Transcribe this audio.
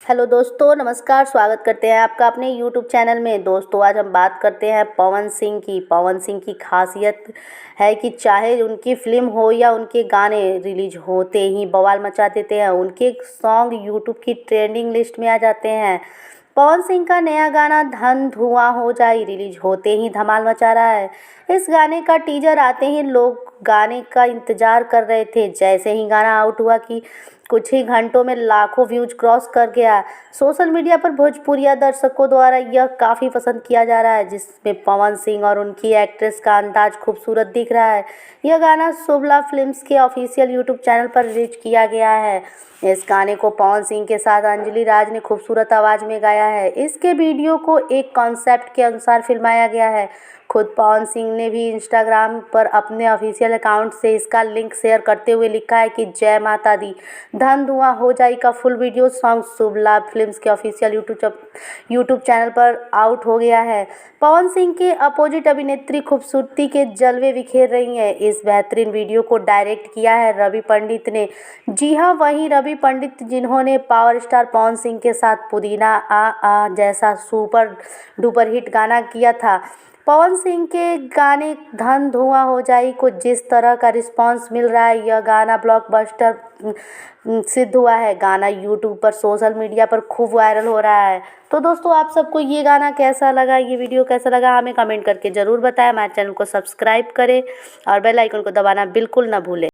Hello दोस्तों, नमस्कार। स्वागत करते हैं आपका अपने यूट्यूब चैनल में। दोस्तों, आज हम बात करते हैं पवन सिंह की। पवन सिंह की खासियत है कि चाहे उनकी फ़िल्म हो या उनके गाने रिलीज होते ही बवाल मचा देते हैं। उनके सॉन्ग यूट्यूब की ट्रेंडिंग लिस्ट में आ जाते हैं। पवन सिंह का नया गाना धन धुआं हो जाए रिलीज होते ही धमाल मचा रहा है। इस गाने का टीजर आते ही लोग गाने का इंतजार कर रहे थे। जैसे ही गाना आउट हुआ कि कुछ ही घंटों में लाखों व्यूज क्रॉस कर गया। सोशल मीडिया पर भोजपुरिया दर्शकों द्वारा यह काफ़ी पसंद किया जा रहा है, जिसमें पवन सिंह और उनकी एक्ट्रेस का अंदाज खूबसूरत दिख रहा है। यह गाना शुभ लाभ फिल्म्स के ऑफिशियल यूट्यूब चैनल पर रिलीज किया गया है। इस गाने को पवन सिंह के साथ अंजलि राज ने खूबसूरत आवाज़ में गाया है। इसके वीडियो को एक कॉन्सेप्ट के अनुसार फिल्माया गया है। खुद पवन सिंह ने भी इंस्टाग्राम पर अपने ऑफिशियल अकाउंट से इसका लिंक शेयर करते हुए लिखा है कि जय माता दी। धन धुआं हो जाए का फुल वीडियो सॉन्ग शुभ लाभ फिल्म्स के ऑफिशियल यूट्यूब चैनल पर आउट हो गया है। पवन सिंह के अपोजिट अभिनेत्री खूबसूरती के जलवे बिखेर रही हैं। इस बेहतरीन वीडियो को डायरेक्ट किया है रवि पंडित ने। जी हाँ, वहीं रवि पंडित जिन्होंने पावर स्टार पवन सिंह के साथ पुदीना आ जैसा सुपर डुपर हिट गाना किया था। पवन सिंह के गाने धन धुआं हो जाए को जिस तरह का रिस्पांस मिल रहा है, यह गाना ब्लॉकबस्टर सिद्ध हुआ है। गाना यूट्यूब पर सोशल मीडिया पर खूब वायरल हो रहा है। तो दोस्तों, आप सबको ये गाना कैसा लगा, ये वीडियो कैसा लगा, हमें कमेंट करके ज़रूर बताएं। हमारे चैनल को सब्सक्राइब करें और बेल आइकन को दबाना बिल्कुल ना भूलें।